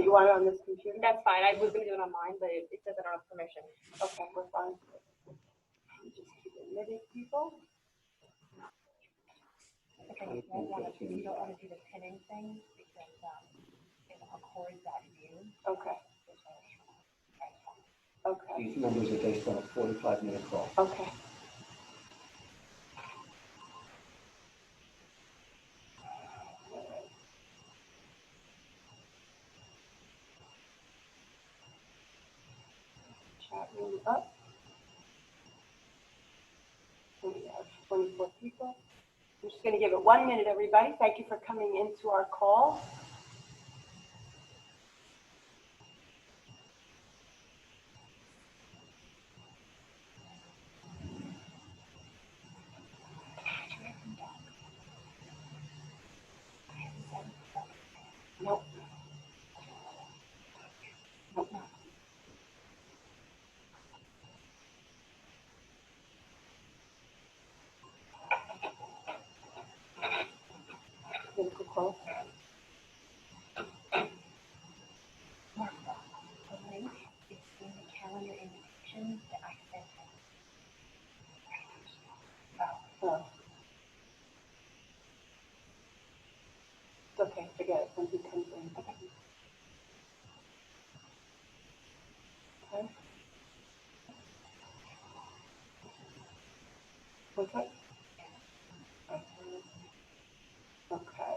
you want it on this computer? That's fine. I was going to do it on mine, but it says I don't have permission. Okay, we're fine. Just keep admitting people. Okay, you don't want to do the pinning thing because it records that view. Okay. Okay. These numbers are based on a 45-minute call. Okay. Chat room up. We have 24 people. I'm just going to give it 1 minute, everybody. Thank you for coming into our call. Nope. Nope. Political call. The link is in the calendar invitation that I sent him. Oh. It's okay, forget it when he comes in. Okay. What's that? Okay.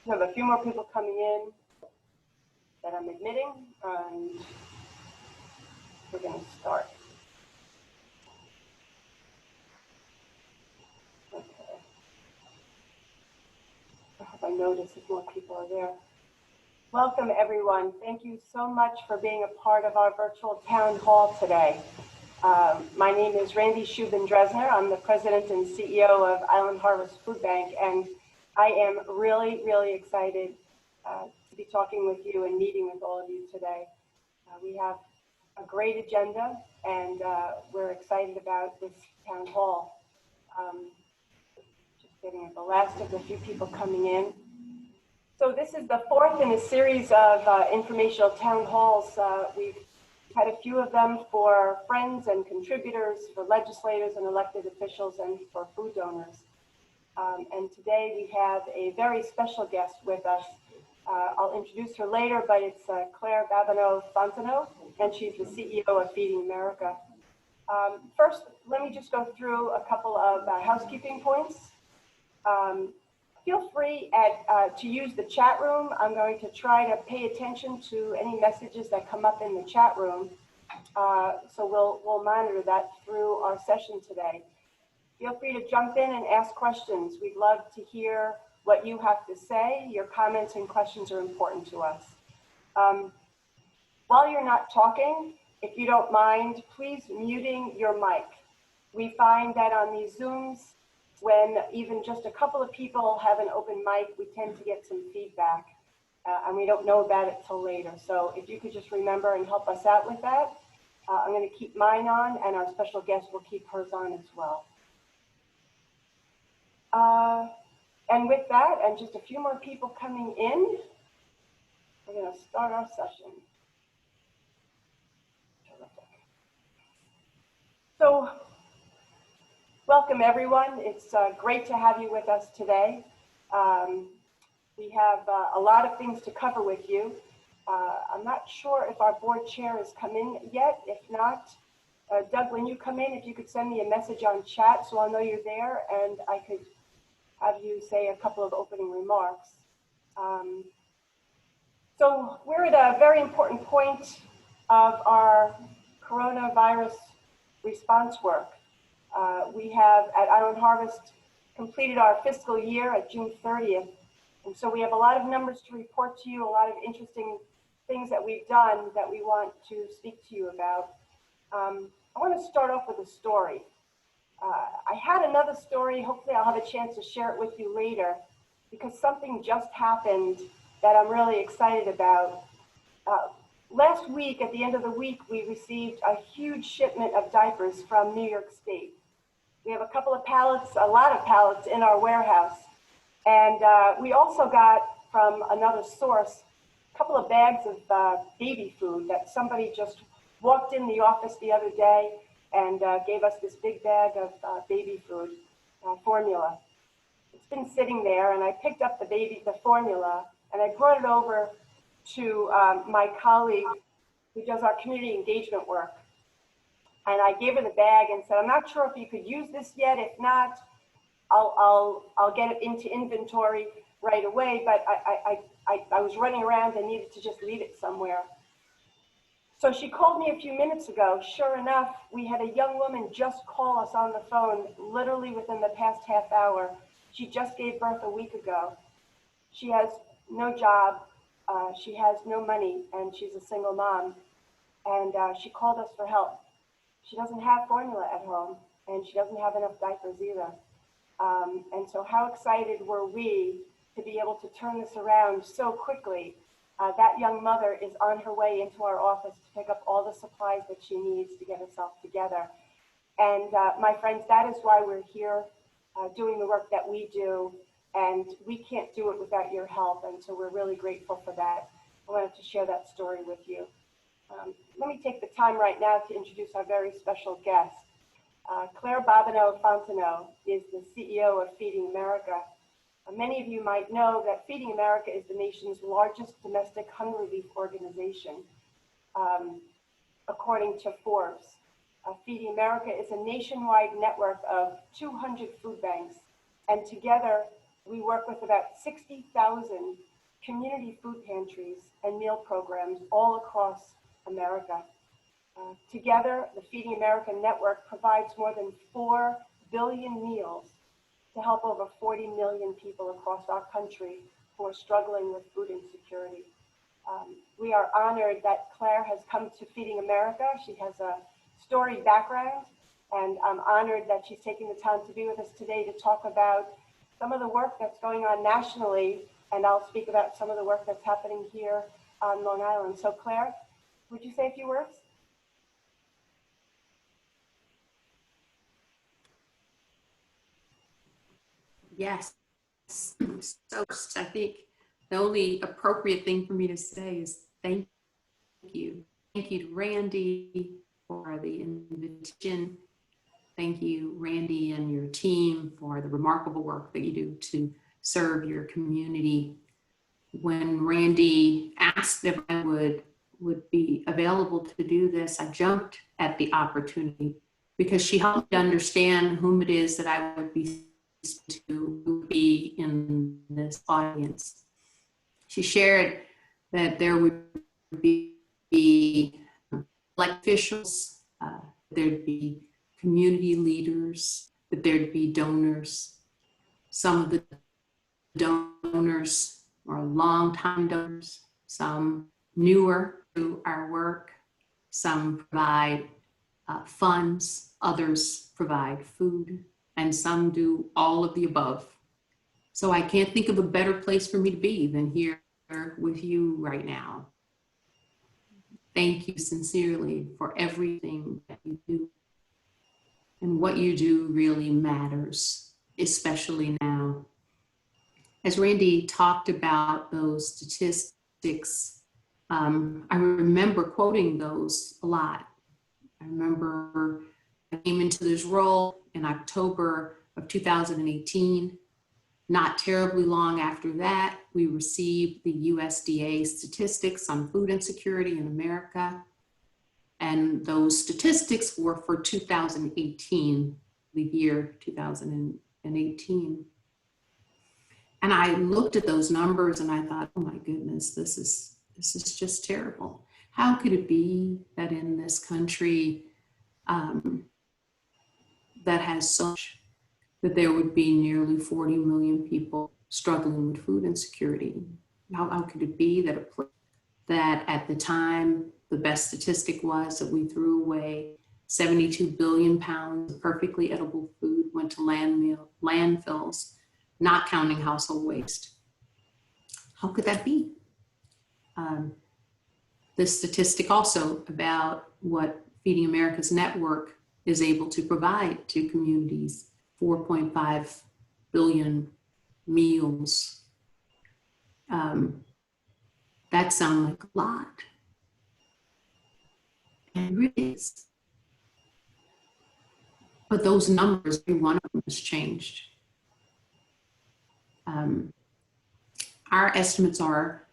We have a few more people coming in that I'm admitting, and we're going to start. Okay. I hope I notice if more people are there. Welcome, everyone. Thank you so much for being a part of our virtual town hall today. My name is Randi Shubin Dresner. I'm the president and CEO of Island Harvest Food Bank, and I am really, really excited to be talking with you and meeting with all of you today. We have a great agenda, and we're excited about this town hall. Just getting the last of the few people coming in. So this is the fourth in a series of informational town halls. We've had a few of them for friends and contributors, for legislators and elected officials, and for food donors. And today we have a very special guest with us. I'll introduce her later, but it's Claire Babineaux-Fontenot, and she's the CEO of Feeding America. First, let me just go through a couple of housekeeping points. Feel free to use the chat room. I'm going to try to pay attention to any messages that come up in the chat room. So we'll monitor that through our session today. Feel free to jump in and ask questions. We'd love to hear what you have to say. Your comments and questions are important to us. While you're not talking, if you don't mind, please muting your mic. We find that on these Zooms, when even just a couple of people have an open mic, we tend to get some feedback, and we don't know about it till later. So if you could just remember and help us out with that. I'm going to keep mine on, and our special guest will keep hers on as well. And with that, and just a few more people coming in, we're going to start our session. Terrific. So, welcome everyone. It's great to have you with us today. We have a lot of things to cover with you. I'm not sure if our board chair has come in yet. If not, Doug, when you come in, if you could send me a message on chat so I'll know you're there and I could have you say a couple of opening remarks. So we're at a very important point of our coronavirus response work. We have at Island Harvest completed our fiscal year at June 30th. And so we have a lot of numbers to report to you, a lot of interesting things that we've done that we want to speak to you about. I want to start off with a story. I had another story. Hopefully I'll have a chance to share it with you later because something just happened that I'm really excited about. Last week, at the end of the week, we received a huge shipment of diapers from New York State. We have a couple of pallets, a lot of pallets in our warehouse. And we also got from another source a couple of bags of baby food that somebody just walked in the office the other day and gave us this big bag of baby food formula. It's been sitting there, and I picked up the formula, and I brought it over to my colleague who does our community engagement work. And I gave her the bag and said, I'm not sure if you could use this yet. If not, I'll get it into inventory right away. But I was running around and needed to just leave it somewhere. So she called me a few minutes ago. Sure enough, we had a young woman just call us on the phone, literally within the past half hour. She just gave birth a week ago. She has no job. She has no money, and she's a single mom. And she called us for help. She doesn't have formula at home, and she doesn't have enough diapers either. And so how excited were we to be able to turn this around so quickly. That young mother is on her way into our office to pick up all the supplies that she needs to get herself together. And my friends, that is why we're here doing the work that we do, and we can't do it without your help, and so we're really grateful for that. I wanted to share that story with you. Let me take the time right now to introduce our very special guest. Claire Babineaux-Fontenot is the CEO of Feeding America. Many of you might know that Feeding America is the nation's largest domestic hunger relief organization, according to Forbes. Feeding America is a nationwide network of 200 food banks, and together we work with about 60,000 community food pantries and meal programs all across America. Together, the Feeding America network provides more than 4 billion meals to help over 40 million people across our country who are struggling with food insecurity. We are honored that Claire has come to Feeding America. She has a storied background, and I'm honored that she's taking the time to be with us today to talk about some of the work that's going on nationally, and I'll speak about some of the work that's happening here on Long Island. So Claire, would you say a few words? Yes. So I think the only appropriate thing for me to say is thank you. Thank you to Randi for the invitation. Thank you, Randi, and your team for the remarkable work that you do to serve your community. When Randi asked if I would be available to do this, I jumped at the opportunity because she helped me understand whom it is that I would be to be in this audience. She shared that there would be elected officials, there'd be community leaders, that there'd be donors. Some of the donors are longtime donors, some newer to our work, some provide funds, others provide food, and some do all of the above. So I can't think of a better place for me to be than here with you right now. Thank you sincerely for everything that you do. And what you do really matters, especially now. As Randi talked about those statistics, I remember quoting those a lot. I remember I came into this role in October of 2018. Not terribly long after that, we received the USDA statistics on food insecurity in America. And those statistics were for 2018, the year 2018. And I looked at those numbers and I thought, oh my goodness, this is just terrible. How could it be that in this country that has so much, that there would be nearly 40 million people struggling with food insecurity? How could it be that at the time, the best statistic was that we threw away 72 billion pounds of perfectly edible food went to landfills, not counting household waste? How could that be? This statistic also about what Feeding America's network is able to provide to communities, 4.5 billion meals. That sounds like a lot. And it really is. But those numbers, every one of them has changed. Our estimates are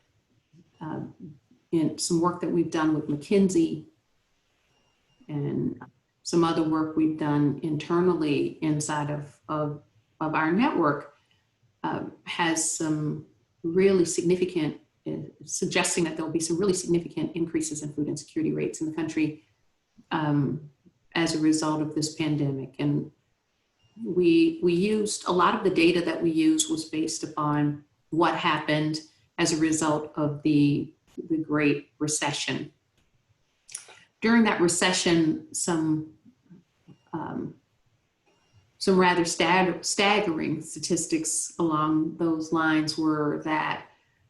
in some work that we've done with McKinsey and some other work we've done internally inside of our network has some really significant, suggesting that there'll be some really significant increases in food insecurity rates in the country as a result of this pandemic. And we used, a lot of the data that we used was based upon what happened as a result of the Great Recession. During that recession, some rather staggering statistics along those lines were that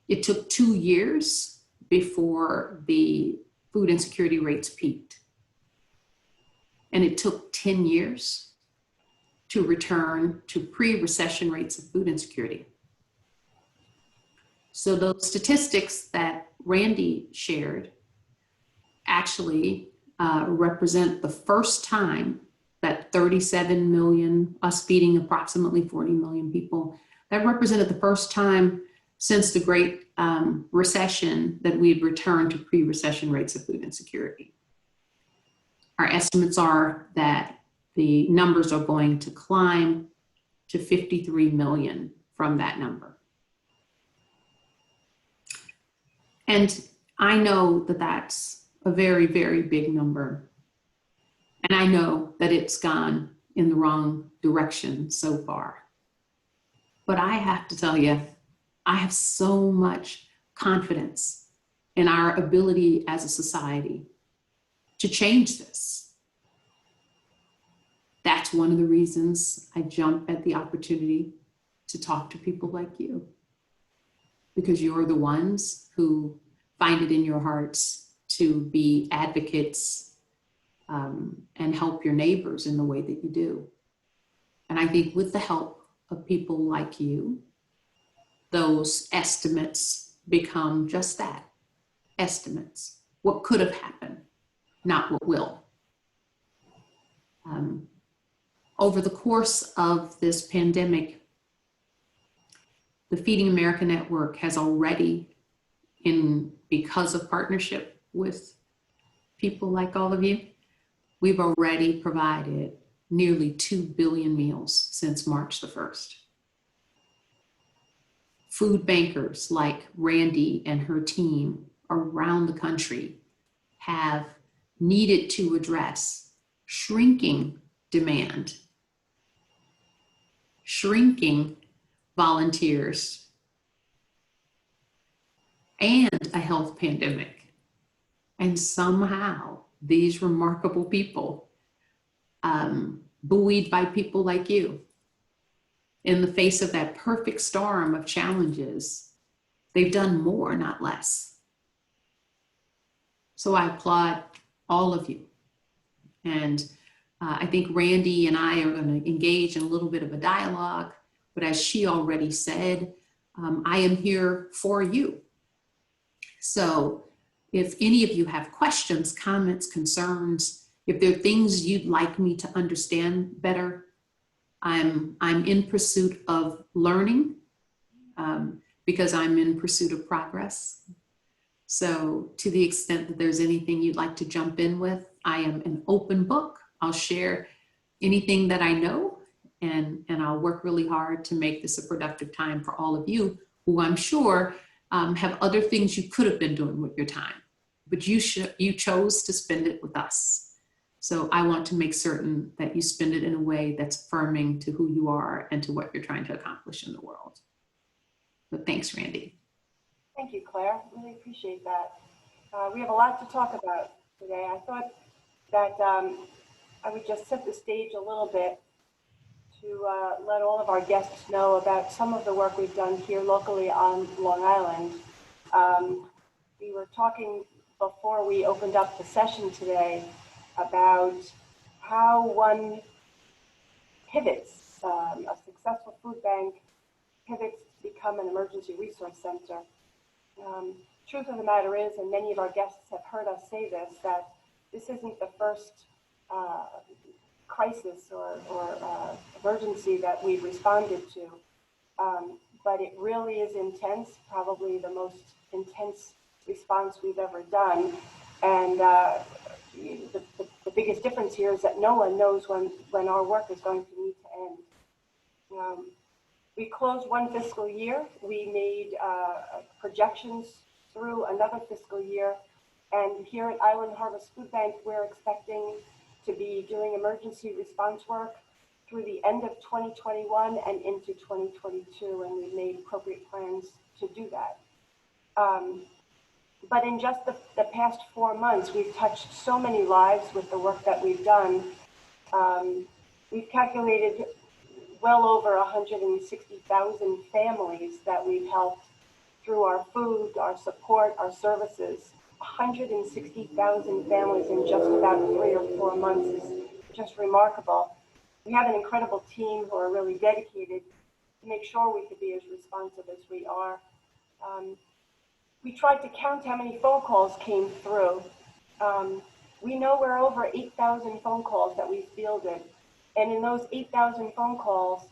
it took 2 years before the food insecurity rates peaked. And it took 10 years to return to pre-recession rates of food insecurity. So those statistics that Randi shared actually represent the first time that 37 million, us feeding approximately 40 million people, that represented the first time since the Great Recession that we've returned to pre-recession rates of food insecurity. Our estimates are that the numbers are going to climb to 53 million from that number. And I know that that's a very, very big number. And I know that it's gone in the wrong direction so far. But I have to tell you, I have so much confidence in our ability as a society to change this. That's one of the reasons I jump at the opportunity to talk to people like you, because you're the ones who find it in your hearts to be advocates and help your neighbors in the way that you do. And I think with the help of people like you, those estimates become just that, estimates. What could have happened, not what will. Over the course of this pandemic, the Feeding America Network has already, because of partnership with people like all of you, we've already provided nearly 2 billion meals since March the 1st. Food bankers like Randi and her team around the country have needed to address shrinking demand, shrinking volunteers, and a health pandemic. And somehow these remarkable people, buoyed by people like you, in the face of that perfect storm of challenges, they've done more, not less. So I applaud all of you. And I think Randi and I are going to engage in a little bit of a dialogue, but as she already said, I am here for you. So if any of you have questions, comments, concerns, if there are things you'd like me to understand better, I'm in pursuit of learning because I'm in pursuit of progress. So to the extent that there's anything you'd like to jump in with, I am an open book. I'll share anything that I know, and I'll work really hard to make this a productive time for all of you who I'm sure have other things you could have been doing with your time, but you chose to spend it with us. So I want to make certain that you spend it in a way that's affirming to who you are and to what you're trying to accomplish in the world. But thanks, Randi. Thank you, Claire. Really appreciate that. We have a lot to talk about today. I thought that I would just set the stage a little bit to let all of our guests know about some of the work we've done here locally on Long Island. We were talking before we opened up the session today about how one pivots, a successful food bank pivots to become an emergency resource center Truth of the matter is, and many of our guests have heard us say this, that this isn't the first crisis or emergency that we've responded to, but it really is intense, probably the most intense response we've ever done. And the biggest difference here is that no one knows when our work is going to need to end. We closed one fiscal year. We made projections through another fiscal year. And here at Island Harvest Food Bank, we're expecting to be doing emergency response work through the end of 2021 and into 2022. And we've made appropriate plans to do that. But in just the past 4 months, we've touched so many lives with the work that we've done. We've calculated well over 160,000 families that we've helped through our food, our support, our services. 160,000 families in just about 3 or 4 months is just remarkable. We have an incredible team who are really dedicated to make sure we could be as responsive as we are. We tried to count how many phone calls came through. We know we're over 8,000 phone calls that we fielded. And in those 8,000 phone calls,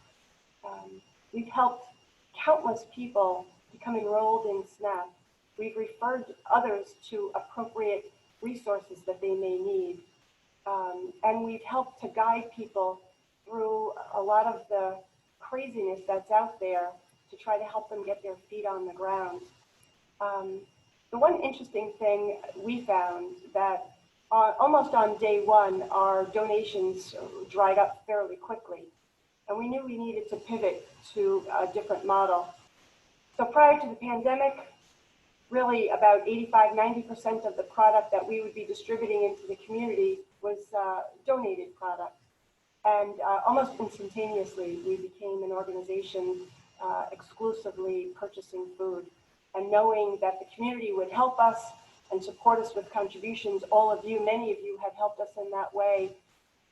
we've helped countless people become enrolled in SNAP. We've referred others to appropriate resources that they may need. And we've helped to guide people through a lot of the craziness that's out there to try to help them get their feet on the ground. The one interesting thing we found that almost on day one, our donations dried up fairly quickly. And we knew we needed to pivot to a different model. So prior to the pandemic, really about 85–90% of the product that we would be distributing into the community was donated product. And almost instantaneously, we became an organization exclusively purchasing food. And knowing that the community would help us and support us with contributions, all of you, many of you have helped us in that way.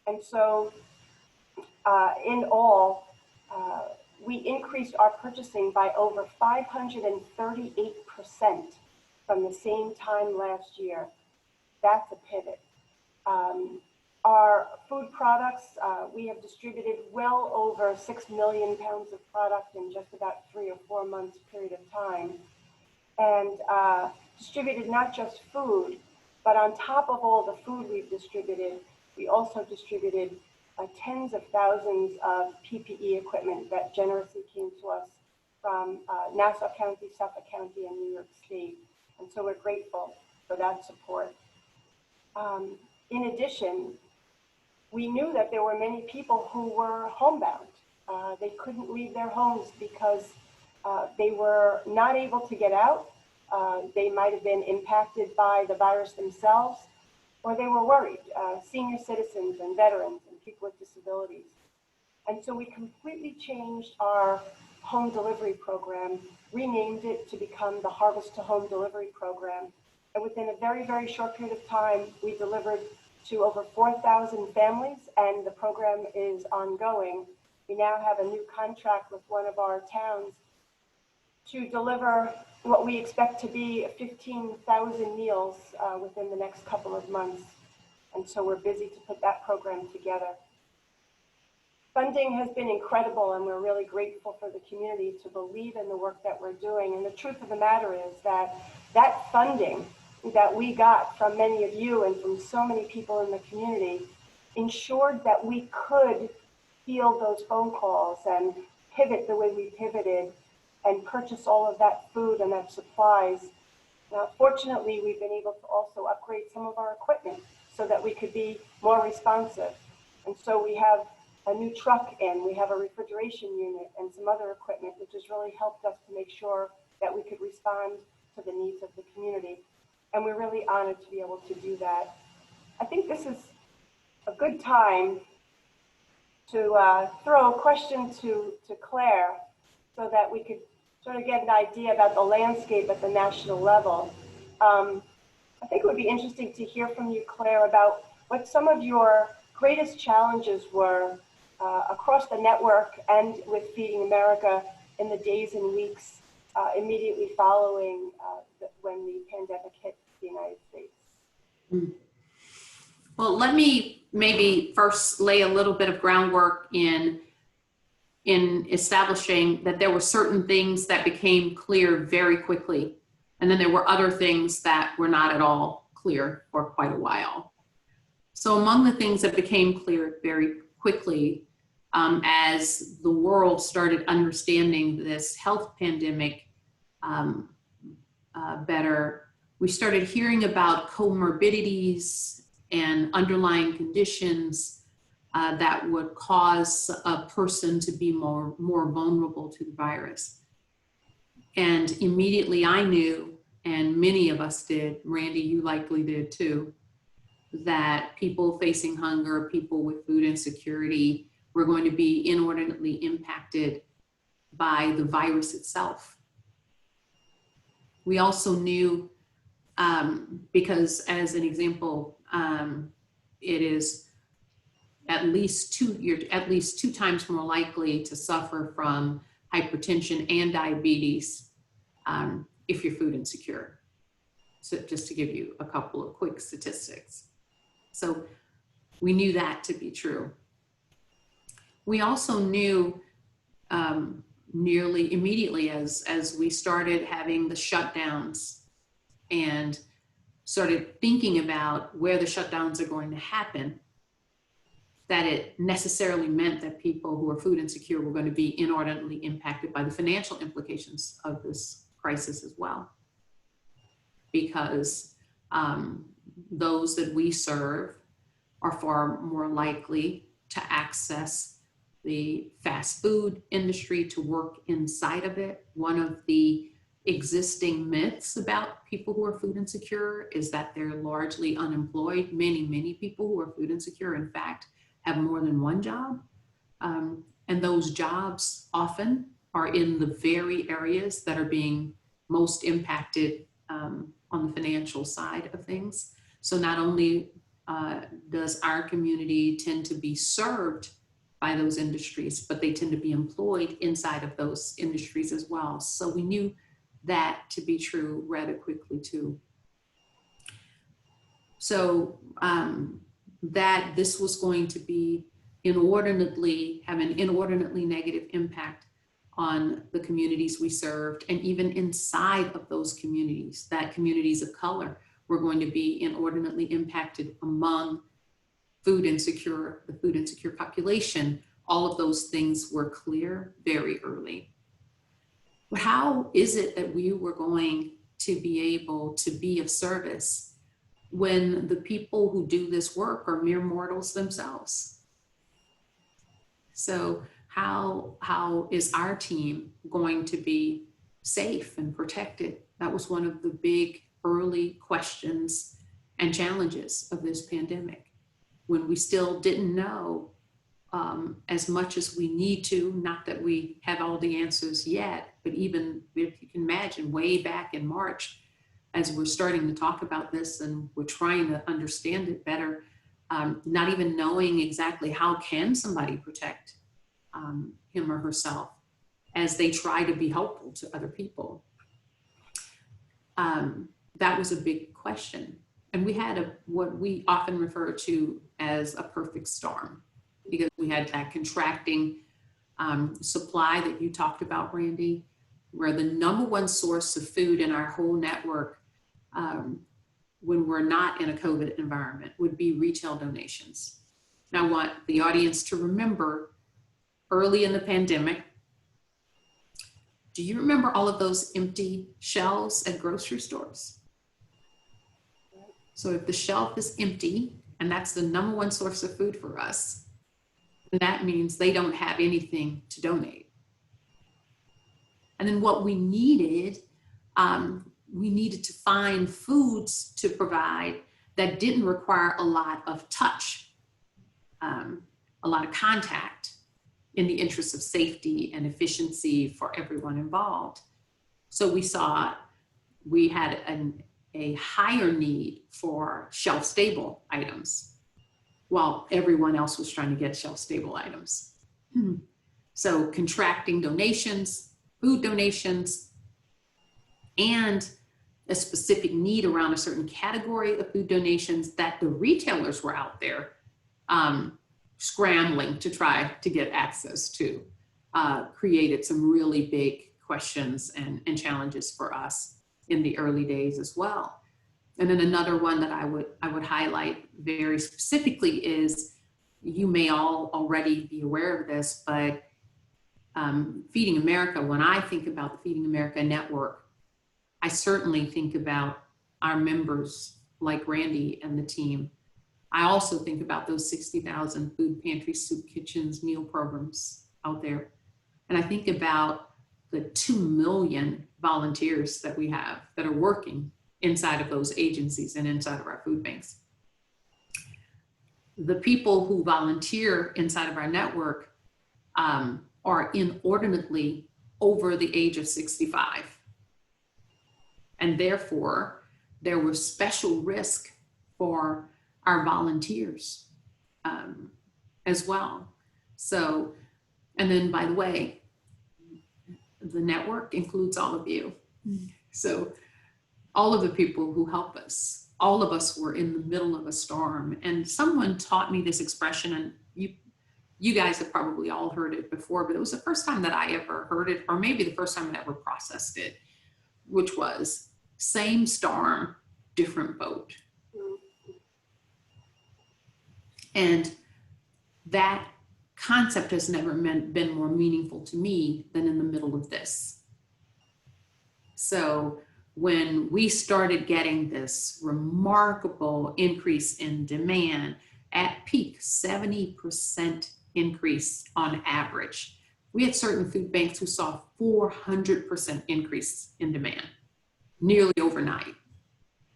And so in all, we increased our purchasing by over 538% from the same time last year. That's a pivot. Our food products, we have distributed well over 6 million pounds of product in just about 3 or 4 months period of time. And distributed not just food, but on top of all the food we've distributed, we also distributed tens of thousands of PPE equipment that generously came to us from Nassau County, Suffolk County, and New York State. And so we're grateful for that support. In addition, we knew that there were many people who were homebound. They couldn't leave their homes because they were not able to get out. They might have been impacted by the virus themselves, or they were worried, senior citizens and veterans and people with disabilities. And so we completely changed our home delivery program, renamed it to become the Harvest to Home Delivery Program. And within a very, very short period of time, we delivered to over 4,000 families, and the program is ongoing. We now have a new contract with one of our towns to deliver what we expect to be 15,000 meals within the next couple of months. And so we're busy to put that program together. Funding has been incredible, and we're really grateful for the community to believe in the work that we're doing. And the truth of the matter is that that funding that we got from many of you and from so many people in the community ensured that we could field those phone calls and pivot the way we pivoted and purchase all of that food and that supplies. Now, fortunately, we've been able to also upgrade some of our equipment so that we could be more responsive. And so we have a new truck in, we have a refrigeration unit and some other equipment, which has really helped us to make sure that we could respond to the needs of the community. And we're really honored to be able to do that. I think this is a good time to throw a question to Claire so that we could sort of get an idea about the landscape at the national level. I think it would be interesting to hear from you, Claire, about what some of your greatest challenges were across the network and with Feeding America in the days and weeks immediately following when the pandemic hit the United States. Well, let me maybe first lay a little bit of groundwork in establishing that there were certain things that became clear very quickly, and then there were other things that were not at all clear for quite a while. So among the things that became clear very quickly, as the world started understanding this health pandemic better, we started hearing about comorbidities and underlying conditions that would cause a person to be more vulnerable to the virus. And immediately I knew, and many of us did, Randi, you likely did too, that people facing hunger, people with food insecurity, were going to be inordinately impacted by the virus itself. We also knew, because as an example, it is at least two times more likely to suffer from hypertension and diabetes if you're food insecure. So just to give you a couple of quick statistics. So we knew that to be true. We also knew nearly immediately as we started having the shutdowns and started thinking about where the shutdowns are going to happen, that it necessarily meant that people who are food insecure were going to be inordinately impacted by the financial implications of this crisis as well. Because those that we serve are far more likely to access the fast food industry, to work inside of it. One of the existing myths about people who are food insecure is that they're largely unemployed. Many people who are food insecure, in fact, have more than one job. And those jobs often are in the very areas that are being most impacted on the financial side of things. So not only does our community tend to be served by those industries, but they tend to be employed inside of those industries as well. So we knew that to be true rather quickly too. So that this was going to be have an inordinately negative impact on the communities we served, and even inside of those communities, that communities of color were going to be inordinately impacted among the food insecure population. All of those things were clear very early. But how is it that we were going to be able to be of service when the people who do this work are mere mortals themselves? So how is our team going to be safe and protected? That was one of the big early questions and challenges of this pandemic, when we still didn't know as much as we need to. Not that we have all the answers yet, but even if you can imagine, way back in March, as we're starting to talk about this and we're trying to understand it better, not even knowing exactly how can somebody protect him or herself as they try to be helpful to other people. That was a big question. And we had what we often refer to as a perfect storm, because we had that contracting supply that you talked about, Randi, where the number one source of food in our whole network, when we're not in a COVID environment, would be retail donations. Now, I want the audience to remember, early in the pandemic, do you remember all of those empty shelves at grocery stores? So if the shelf is empty, and that's the number one source of food for us, then that means they don't have anything to donate. And then what we needed to find foods to provide that didn't require a lot of touch, a lot of contact, in the interest of safety and efficiency for everyone involved. So we had a higher need for shelf-stable items, while everyone else was trying to get shelf-stable items. So contracting donations, food donations, and a specific need around a certain category of food donations that the retailers were out there scrambling to try to get access to, created some really big questions and challenges for us in the early days as well. And then another one that I would highlight very specifically is, you may all already be aware of this, but Feeding America, when I think about the Feeding America network, I certainly think about our members like Randi and the team. I also think about those 60,000 food pantries, soup kitchens, meal programs out there. And I think about the 2 million volunteers that we have that are working inside of those agencies and inside of our food banks. The people who volunteer inside of our network are inordinately over the age of 65. And therefore, there was special risk for our volunteers as well. So, and then by the way, the network includes all of you. So all of the people who help us, all of us were in the middle of a storm. And someone taught me this expression, and you guys have probably all heard it before, but it was the first time that I ever heard it, or maybe the first time I ever processed it, which was same storm, different boat. And that concept has never been more meaningful to me than in the middle of this. So when we started getting this remarkable increase in demand at peak, 70% increase on average, we had certain food banks who saw 400% increase in demand, nearly overnight.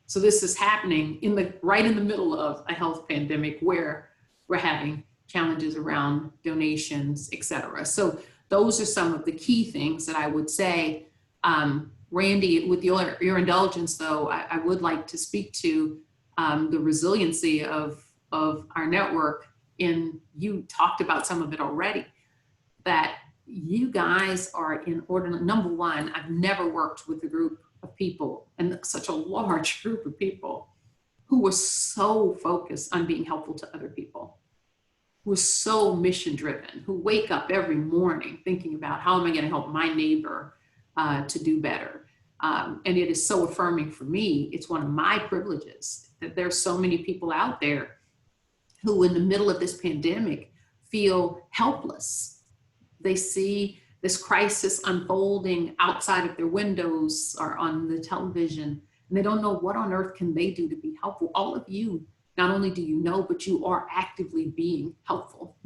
So this is happening right in the middle of a health pandemic where we're having challenges around donations, et cetera. So those are some of the key things that I would say. Randi, with your indulgence though, I would like to speak to the resiliency of our network. You talked about some of it already, that you guys are inordinate. Number one, I've never worked with a group of people, and such a large group of people, who were so focused on being helpful to other people, who are so mission driven, who wake up every morning thinking about how am I going to help my neighbor to do better. And it is so affirming for me. It's one of my privileges that there's so many people out there who in the middle of this pandemic feel helpless. They see this crisis unfolding outside of their windows or on the television, and they don't know what on earth can they do to be helpful. All of you, not only do you know, but you are actively being helpful.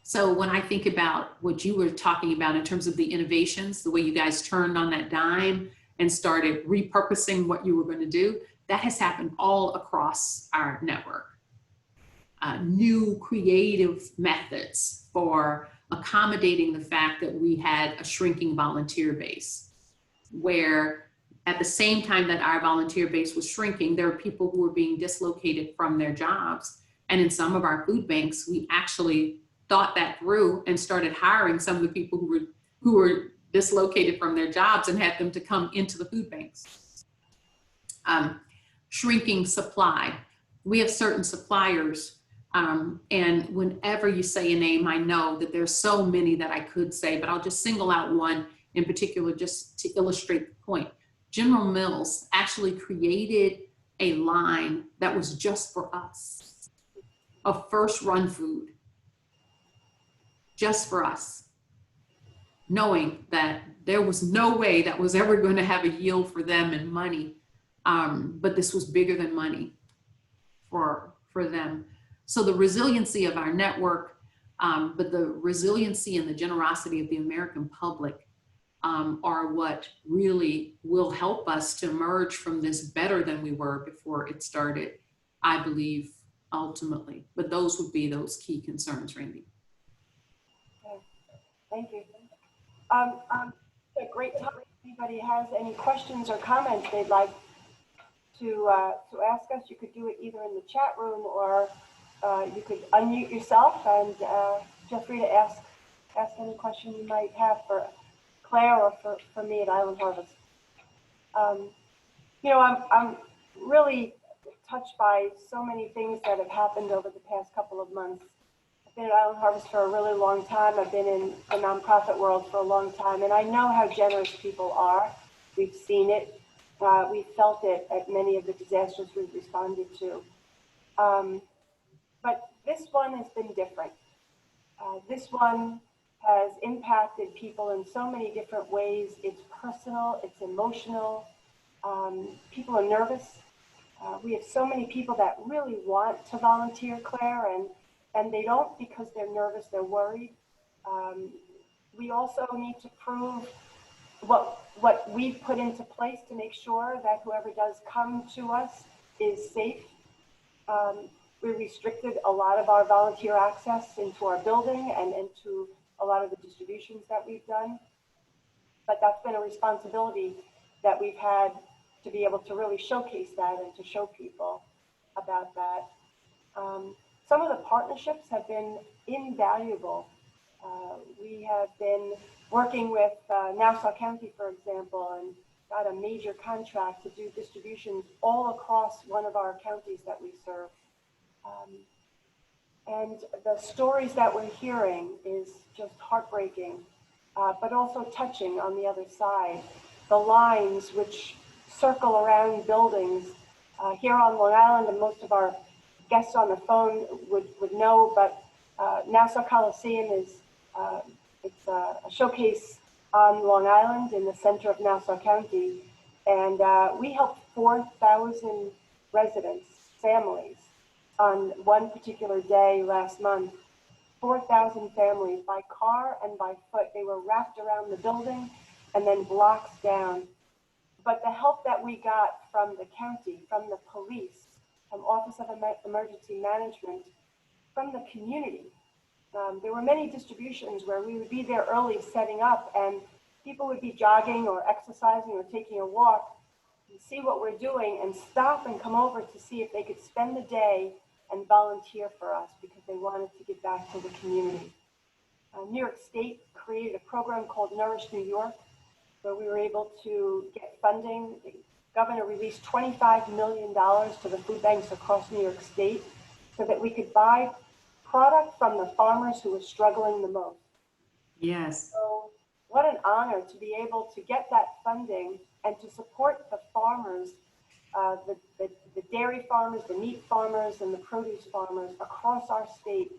So when I think about what you were talking about in terms of the innovations, the way you guys turned on that dime and started repurposing what you were going to do, that has happened all across our network. New creative methods for accommodating the fact that we had a shrinking volunteer base, where at the same time that our volunteer base was shrinking, there are people who were being dislocated from their jobs. And in some of our food banks, we actually thought that through and started hiring some of the people who were dislocated from their jobs and had them to come into the food banks. Shrinking supply. We have certain suppliers, and whenever you say a name, I know that there's so many that I could say, but I'll just single out one in particular just to illustrate the point. General Mills actually created a line that was just for us, of first run food, just for us, knowing that there was no way that was ever going to have a yield for them in money, but this was bigger than money for them. So the resiliency of our network, but the resiliency and the generosity of the American public are what really will help us to emerge from this better than we were before it started, I believe, ultimately. But those would be those key concerns, Randi. Thank you. A great time. If anybody has any questions or comments they'd like to ask us, you could do it either in the chat room or you could unmute yourself and feel free to ask any question you might have for Claire or for me at Island Harvest. You know, I'm really touched by so many things that have happened over the past couple of months. I've been at Island Harvest for a really long time. I've been in the nonprofit world for a long time, and I know how generous people are. We've seen it. We've felt it at many of the disasters we've responded to. But this one has been different. This one has impacted people in so many different ways. It's personal, it's emotional. People are nervous. We have so many people that really want to volunteer, Claire, and they don't because they're nervous, they're worried. We also need to prove what we've put into place to make sure that whoever does come to us is safe. We restricted a lot of our volunteer access into our building and into a lot of the distributions that we've done. But that's been a responsibility that we've had to be able to really showcase that and to show people about that. Some of the partnerships have been invaluable. We have been working with Nassau County, for example, and got a major contract to do distributions all across one of our counties that we serve. And the stories that we're hearing is just heartbreaking, but also touching on the other side. The lines which circle around buildings here on Long Island, and most of our guests on the phone would know, but Nassau Coliseum is it's a showcase on Long Island in the center of Nassau County, and we helped 4,000 residents, families, on one particular day last month. 4,000 families by car and by foot. They were wrapped around the building and then blocks down. But the help that we got from the county, from the police, from Office of Emergency Management, from the community. There were many distributions where we would be there early setting up, and people would be jogging or exercising or taking a walk and see what we're doing and stop and come over to see if they could spend the day and volunteer for us because they wanted to give back to the community. New York State created a program called Nourish New York, where we were able to get funding. The governor released $25 million to the food banks across New York State so that we could buy product from the farmers who were struggling the most. Yes. So what an honor to be able to get that funding and to support the farmers, the dairy farmers, the meat farmers, and the produce farmers across our state,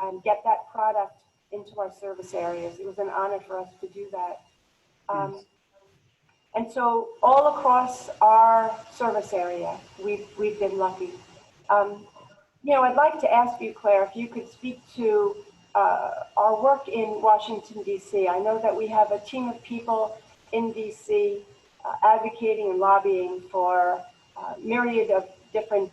and get that product into our service areas. It was an honor for us to do that. And so all across our service area, we've been lucky. You know, I'd like to ask you, Claire, if you could speak to our work in Washington, D.C. I know that we have a team of people in D.C. Advocating and lobbying for myriad of different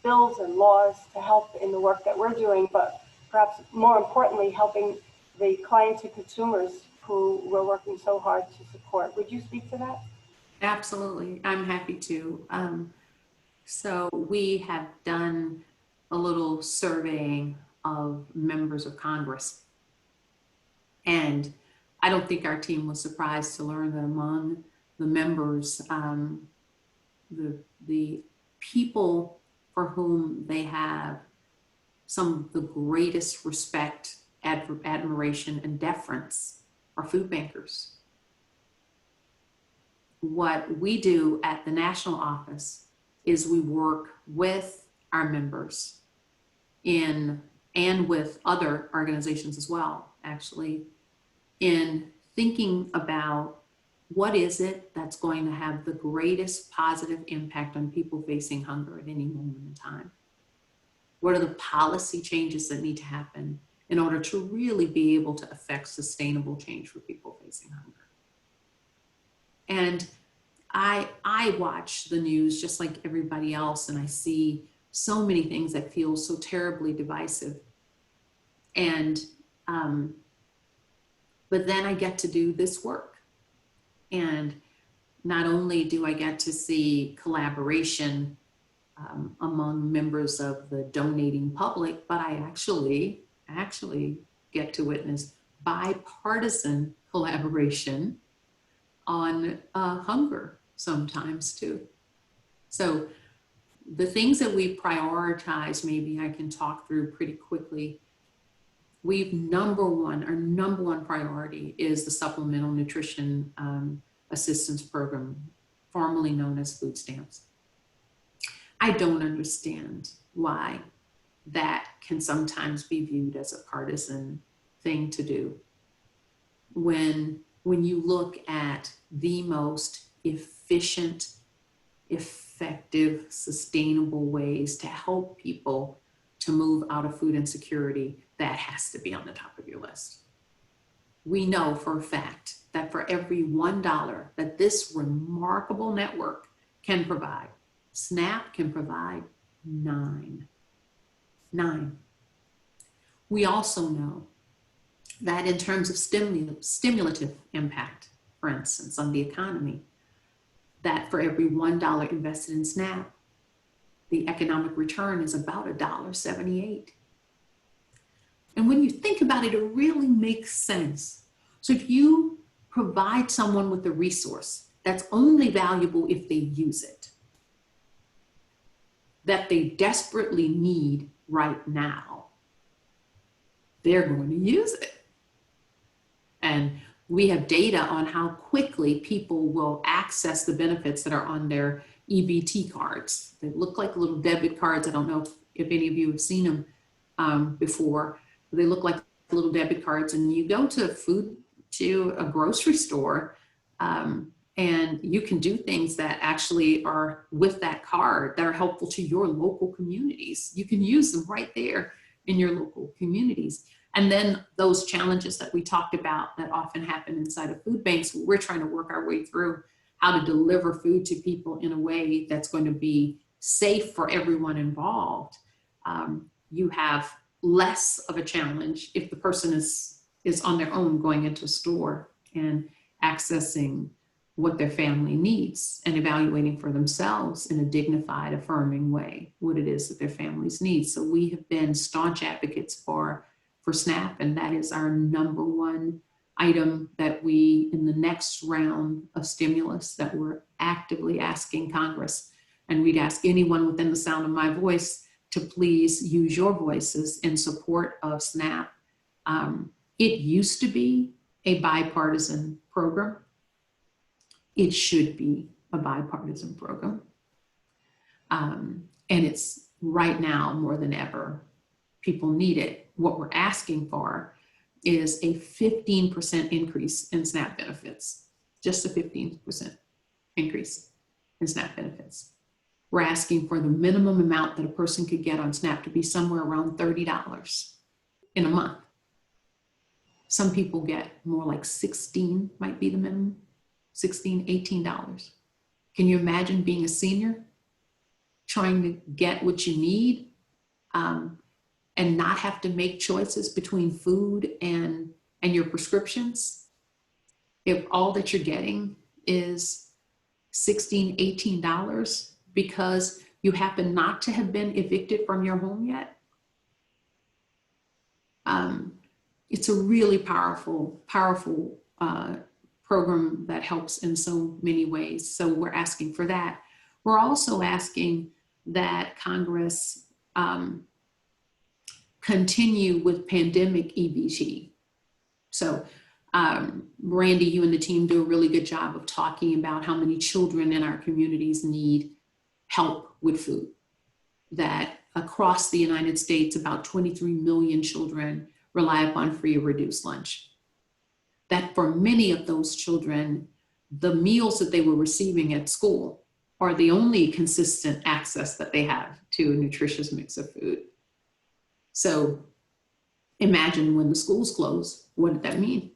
bills and laws to help in the work that we're doing, but perhaps more importantly, helping the clients and consumers who we're working so hard to support. Would you speak to that? Absolutely. I'm happy to. So we have done a little surveying of members of Congress. And I don't think our team was surprised to learn that among the members, the people for whom they have some of the greatest respect, admiration, and deference are food bankers. What we do at the national office is we work with our members and with other organizations as well, actually, in thinking about what is it that's going to have the greatest positive impact on people facing hunger at any moment in time? What are the policy changes that need to happen in order to really be able to affect sustainable change for people facing hunger? And I watch the news just like everybody else, and I see so many things that feel so terribly divisive. And, but then I get to do this work. And not only do I get to see collaboration among members of the donating public, but I actually get to witness bipartisan collaboration on hunger sometimes too. So the things that we prioritize, maybe I can talk through pretty quickly. Our number one priority is the Supplemental Nutrition Assistance Program, formerly known as food stamps. I don't understand why that can sometimes be viewed as a partisan thing to do. When you look at the most efficient, effective, sustainable ways to help people to move out of food insecurity, that has to be on the top of your list. We know for a fact that for every $1 that this remarkable network can provide, SNAP can provide 9. We also know that in terms of stimulative impact, for instance, on the economy, that for every $1 invested in SNAP, the economic return is about $1.78. And when you think about it, it really makes sense. So if you provide someone with a resource that's only valuable if they use it, that they desperately need right now, they're going to use it. And we have data on how quickly people will access the benefits that are on their EBT cards. They look like little debit cards. I don't know if any of you have seen them before. They look like little debit cards, and you go to a grocery store and you can do things that actually are with that card that are helpful to your local communities. You can use them right there in your local communities. And then those challenges that we talked about that often happen inside of food banks, we're trying to work our way through how to deliver food to people in a way that's going to be safe for everyone involved. You have less of a challenge if the person is on their own going into a store and accessing what their family needs and evaluating for themselves in a dignified, affirming way what it is that their families need. So we have been staunch advocates for SNAP, and that is our number one item that we, in the next round of stimulus, that we're actively asking Congress, and we'd ask anyone within the sound of my voice to please use your voices in support of SNAP. It used to be a bipartisan program. It should be a bipartisan program. And it's right now more than ever, people need it. What we're asking for is a 15% increase in SNAP benefits, just a 15% increase in SNAP benefits. We're asking for the minimum amount that a person could get on SNAP to be somewhere around $30 in a month. Some people get more like 16 might be the minimum, $16, $18. Can you imagine being a senior trying to get what you need and not have to make choices between food and your prescriptions? If all that you're getting is $16, $18 because you happen not to have been evicted from your home yet, it's a really powerful program that helps in so many ways. So we're asking for that. We're also asking that Congress continue with pandemic EBT. So Randi, you and the team do a really good job of talking about how many children in our communities need help with food. That across the United States, about 23 million children rely upon free or reduced lunch. That for many of those children, the meals that they were receiving at school are the only consistent access that they have to a nutritious mix of food. So imagine when the schools close, what did that mean?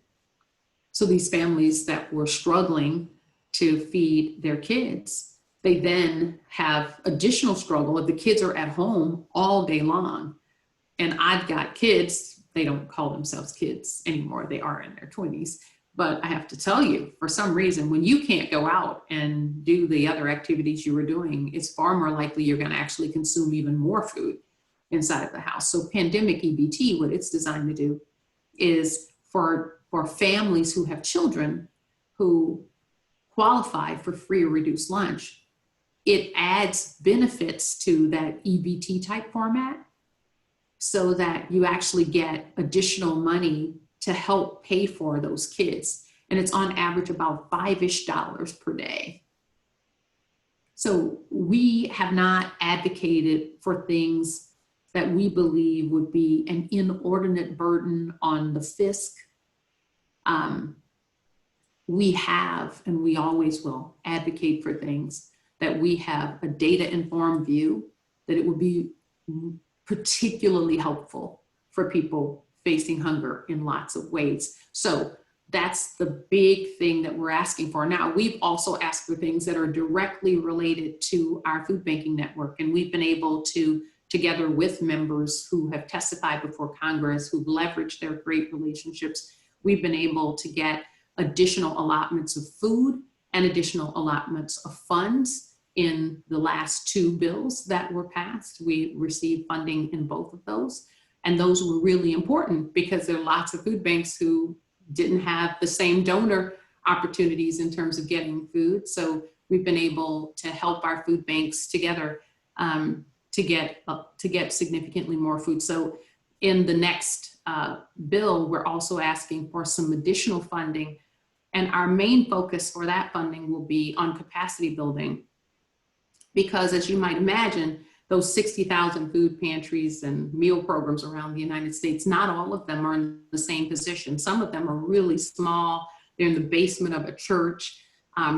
So these families that were struggling to feed their kids, they then have additional struggle if the kids are at home all day long. And I've got kids, they don't call themselves kids anymore, they are in their 20s. But I have to tell you, for some reason, when you can't go out and do the other activities you were doing, it's far more likely you're going to actually consume even more food inside of the house. So pandemic EBT, what it's designed to do is for families who have children who, qualify for free or reduced lunch, it adds benefits to that EBT type format so that you actually get additional money to help pay for those kids. And it's on average about $5-ish per day. So we have not advocated for things that we believe would be an inordinate burden on the fisc. We have, and we always will, advocate for things that we have a data-informed view that it would be particularly helpful for people facing hunger in lots of ways. So that's the big thing that we're asking for. Now, we've also asked for things that are directly related to our food banking network, and we've been able to, together with members who have testified before Congress, who've leveraged their great relationships, we've been able to get additional allotments of food and additional allotments of funds in the last 2 bills that were passed. We received funding in both of those. And those were really important because there are lots of food banks who didn't have the same donor opportunities in terms of getting food. So we've been able to help our food banks together to get significantly more food. So in the next bill, we're also asking for some additional funding. And our main focus for that funding will be on capacity building. Because as you might imagine, those 60,000 food pantries and meal programs around the United States, not all of them are in the same position. Some of them are really small. They're in the basement of a church.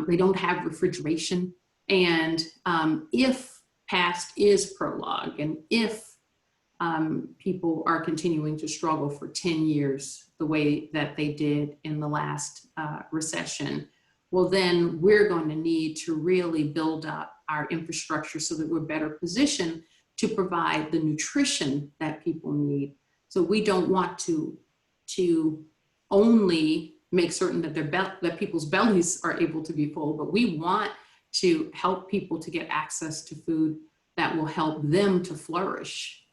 They don't have refrigeration. And if past is prologue, and if people are continuing to struggle for 10 years the way that they did in the last recession, well, then we're going to need to really build up our infrastructure so that we're better positioned to provide the nutrition that people need. So we don't want to only make certain that that people's bellies are able to be full, but we want to help people to get access to food that will help them to flourish.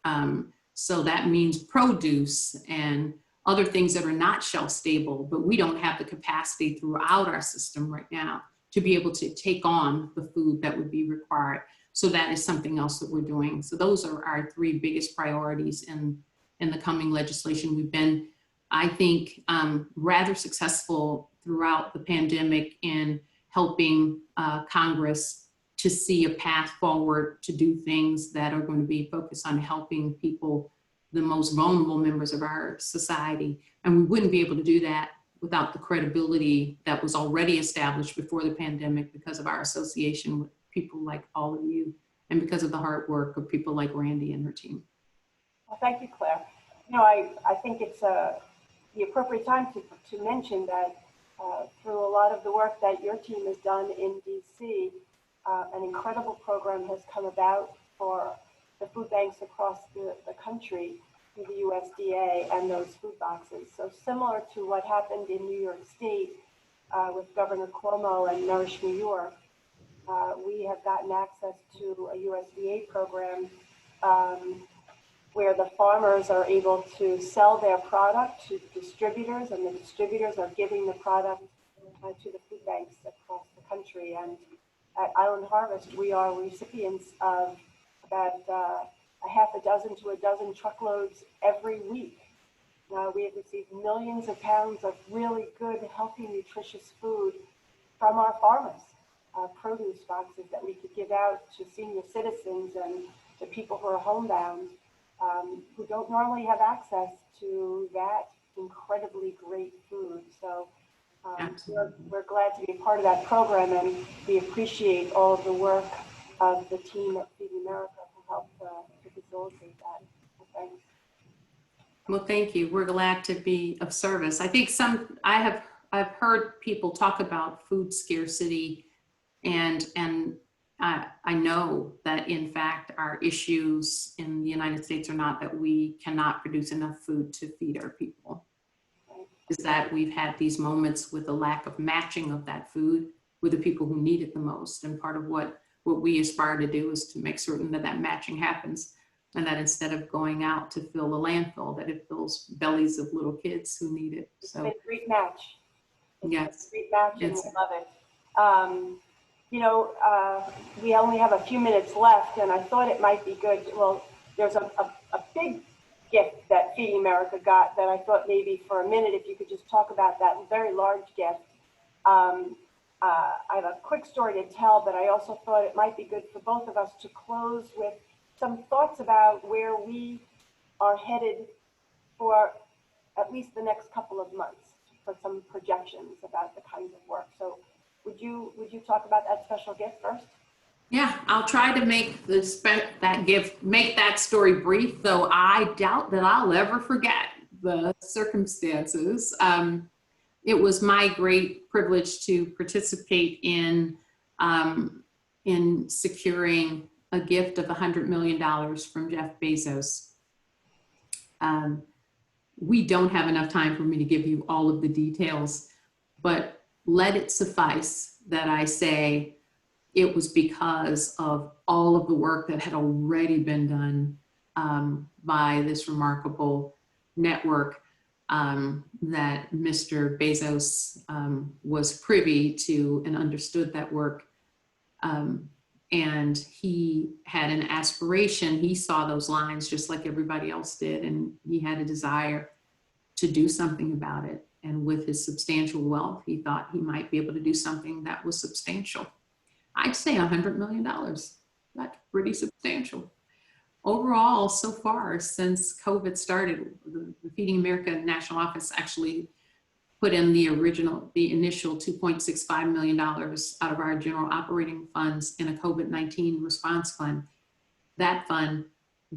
So that means produce and other things that are not shelf stable, but we don't have the capacity throughout our system right now to be able to take on the food that would be required. So that is something else that we're doing. So those are our 3 biggest priorities in the coming legislation. We've been, I think, rather successful throughout the pandemic in helping Congress to see a path forward to do things that are going to be focused on helping people, the most vulnerable members of our society. And we wouldn't be able to do that without the credibility that was already established before the pandemic because of our association with people like all of you and because of the hard work of people like Randi and her team. Well, thank you, Claire. You know, I think it's the appropriate time to mention that through a lot of the work that your team has done in DC, an incredible program has come about for the food banks across the country through the USDA and those food boxes. So similar to what happened in New York State with Governor Cuomo and Nourish New York, we have gotten access to a USDA program where the farmers are able to sell their product to distributors, and the distributors are giving the product to the food banks across the country. And at Island Harvest, we are recipients of about a half a dozen to a dozen truckloads every week. We have received millions of pounds of really good, healthy, nutritious food from our farmers, produce boxes that we could give out to senior citizens and to people who are homebound, who don't normally have access to that incredibly great food. So we're glad to be a part of that program, and we appreciate all of the work of the team at Feed America who helped to facilitate that. So thanks. Well, thank you. We're glad to be of service. I think I've heard people talk about food scarcity, and I know that in fact our issues in the United States are not that we cannot produce enough food to feed our people. Is that we've had these moments with the lack of matching of that food with the people who need it the most. And part of what we aspire to do is to make certain that that matching happens, and that instead of going out to fill the landfill, that it fills bellies of little kids who need it. So it's been a great match. Yes. Great match, and we love it. You know, we only have a few minutes left, and I thought it might be good. Well, there's a big gift that Feeding America got that I thought maybe for a minute, if you could just talk about that very large gift. I have a quick story to tell, but I also thought it might be good for both of us to close with some thoughts about where we are headed for at least the next couple of months, for some projections about the kinds of work. So would you talk about that special gift first? Yeah, I'll try to make make that story brief, though I doubt that I'll ever forget the circumstances. It was my great privilege to participate in securing a gift of $100 million from Jeff Bezos. We don't have enough time for me to give you all of the details, but let it suffice that I say it was because of all of the work that had already been done by this remarkable network that Mr. Bezos was privy to and understood that work. And he had an aspiration. He saw those lines just like everybody else did, and he had a desire to do something about it. And with his substantial wealth, he thought he might be able to do something that was substantial. I'd say $100 million. That's pretty substantial. Overall, so far, since COVID started, the Feeding America National Office actually put in the initial $2.65 million out of our general operating funds in a COVID-19 response fund. That fund,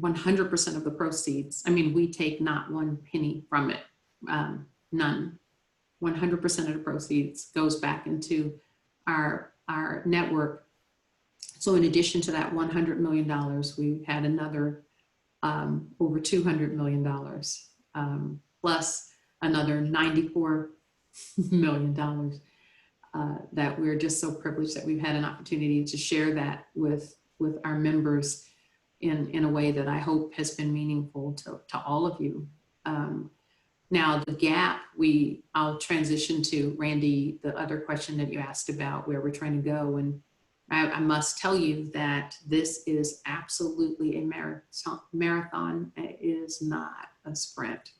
100% of the proceeds, I mean, we take not one penny from it, none. 100% of the proceeds goes back into our network. So in addition to that $100 million, we had another over $200 million, plus another $94 million that we're just so privileged that we've had an opportunity to share that with our members in a way that I hope has been meaningful to all of you. Now the gap, I'll transition to Randi, the other question that you asked about where we're trying to go. And I must tell you that this is absolutely a marathon. It is not a sprint.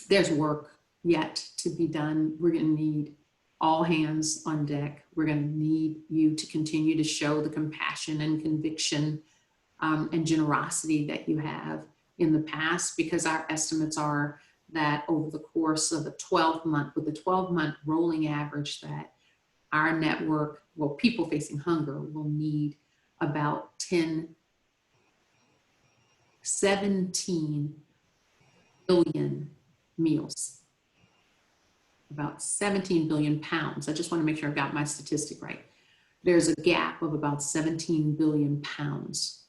There's work yet to be done. We're going to need all hands on deck. We're going to need you to continue to show the compassion and conviction and generosity that you have in the past, because our estimates are that over the course of the 12-month rolling average, that our network, well, people facing hunger will need about 17 billion meals, about 17 billion pounds. I just want to make sure I've got my statistic right. There's a gap of about 17 billion pounds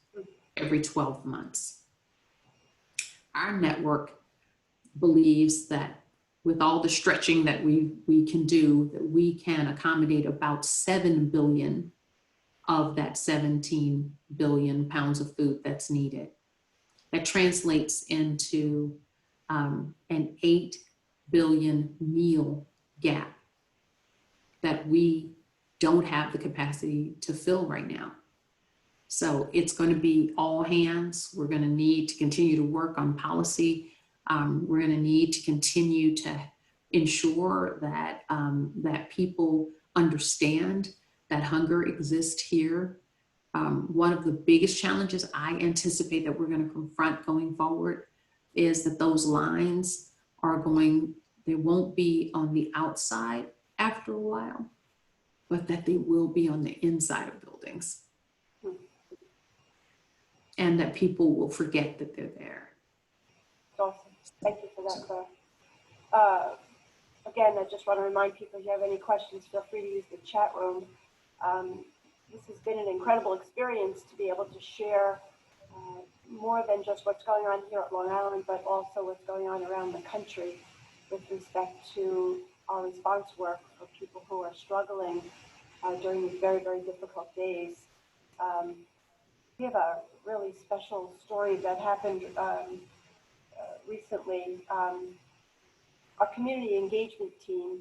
every 12 months. Our network believes that with all the stretching that we can do, that we can accommodate about 7 billion of that 17 billion pounds of food that's needed. That translates into an 8 billion meal gap that we don't have the capacity to fill right now. So it's going to be all hands. We're going to need to continue to work on policy. We're going to need to continue to ensure that that people understand that hunger exists here. One of the biggest challenges I anticipate that we're going to confront going forward is that those lines they won't be on the outside after a while, but that they will be on the inside of buildings. And that people will forget that they're there. Awesome. Thank you for that, Claire. Again, I just want to remind people, if you have any questions, feel free to use the chat room. This has been an incredible experience to be able to share more than just what's going on here at Long Island, but also what's going on around the country with respect to our response work for people who are struggling during these very, very difficult days. We have a really special story that happened recently. Our community engagement team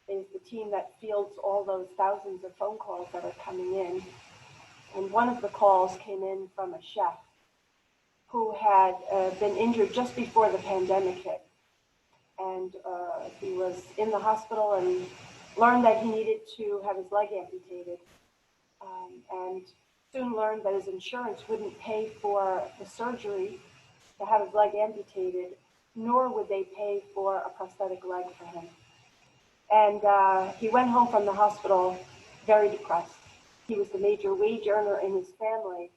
is the team that fields all those thousands of phone calls that are coming in. And one of the calls came in from a chef who had been injured just before the pandemic hit. And he was in the hospital and learned that he needed to have his leg amputated. And soon learned that his insurance wouldn't pay for the surgery to have his leg amputated, nor would they pay for a prosthetic leg for him. And he went home from the hospital very depressed. He was the major wage earner in his family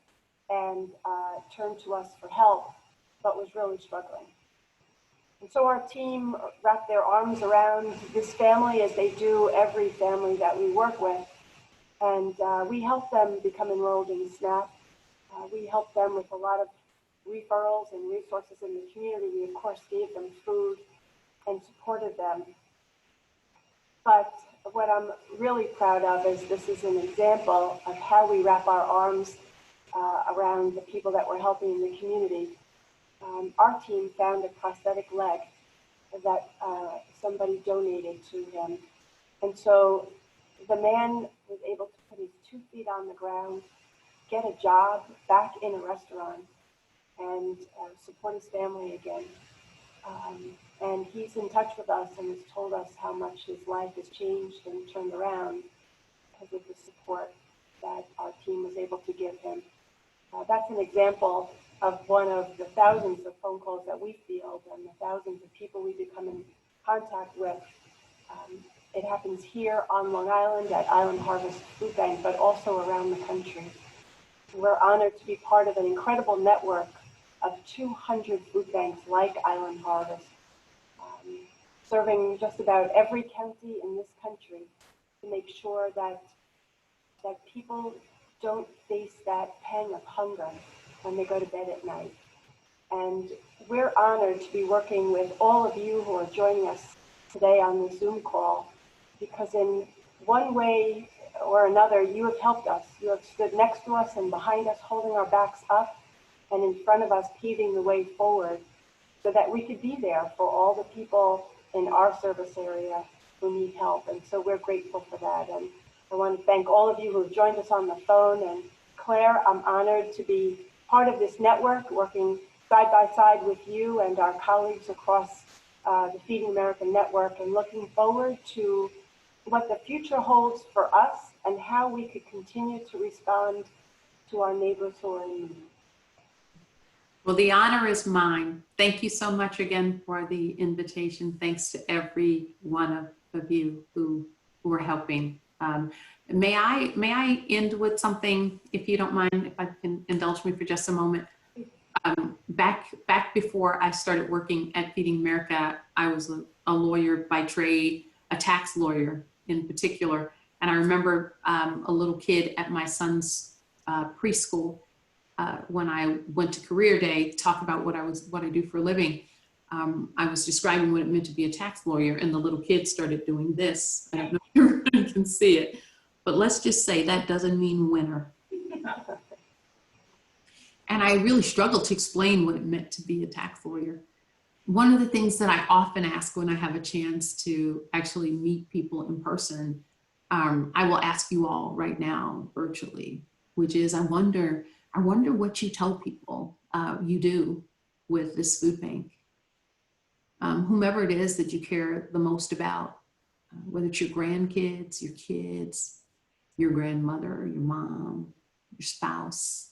and turned to us for help, but was really struggling. And so our team wrapped their arms around this family, as they do every family that we work with. And we helped them become enrolled in SNAP. We helped them with a lot of referrals and resources in the community. We, of course, gave them food and supported them. But what I'm really proud of is this is an example of how we wrap our arms around the people that we're helping in the community. Our team found a prosthetic leg that somebody donated to him. And so the man was able to put his 2 feet on the ground, get a job back in a restaurant, and support his family again. And he's in touch with us and has told us how much his life has changed and turned around because of the support that our team was able to give him. That's an example of one of the thousands of phone calls that we field and the thousands of people we become in contact with. It happens here on Long Island at Island Harvest Food Bank, but also around the country. We're honored to be part of an incredible network of 200 food banks like Island Harvest, serving just about every county in this country to make sure that people don't face that pang of hunger when they go to bed at night. And we're honored to be working with all of you who are joining us today on this Zoom call, because in one way or another, you have helped us. You have stood next to us and behind us, holding our backs up, and in front of us, paving the way forward so that we could be there for all the people in our service area who need help. And so we're grateful for that. And I want to thank all of you who have joined us on the phone. And Claire, I'm honored to be part of this network, working side by side with you and our colleagues across the Feeding America network, and looking forward to what the future holds for us and how we could continue to respond to our neighbors who are in need. Well, the honor is mine. Thank you so much again for the invitation. Thanks to every one of you who are helping. May I end with something, if you don't mind, if I can indulge me for just a moment? Back before I started working at Feeding America, I was a lawyer by trade, a tax lawyer in particular. And I remember a little kid at my son's preschool when I went to career day to talk about what I do for a living. I was describing what it meant to be a tax lawyer, and the little kid started doing this. I don't know if everybody can see it, but let's just say that doesn't mean winner. And I really struggled to explain what it meant to be a tax lawyer. One of the things that I often ask when I have a chance to actually meet people in person, I will ask you all right now virtually, which is, I wonder what you tell people you do with this food bank. Whomever it is that you care the most about, whether it's your grandkids, your kids, your grandmother, your mom, your spouse.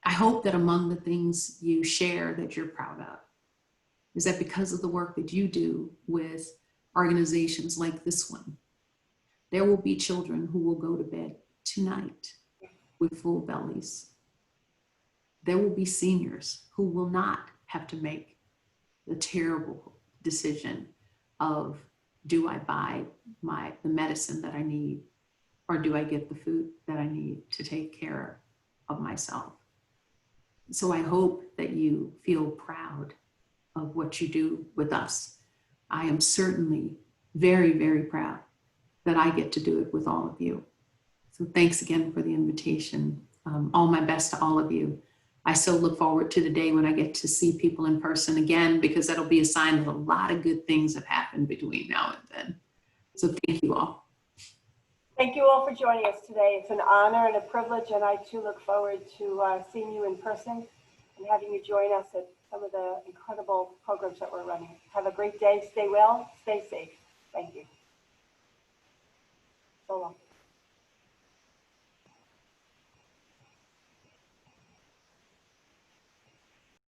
I hope that among the things you share that you're proud of is that because of the work that you do with organizations like this one, there will be children who will go to bed tonight with full bellies. There will be seniors who will not have to make the terrible decision of, do I buy the medicine that I need, or do I get the food that I need to take care of myself? So I hope that you feel proud of what you do with us. I am certainly very, very proud that I get to do it with all of you. So thanks again for the invitation. All my best to all of you. I so look forward to the day when I get to see people in person again, because that'll be a sign that a lot of good things have happened between now and then. So thank you all. Thank you all for joining us today. It's an honor and a privilege, and I too look forward to seeing you in person and having you join us at some of the incredible programs that we're running. Have a great day. Stay well. Stay safe. Thank you. So long.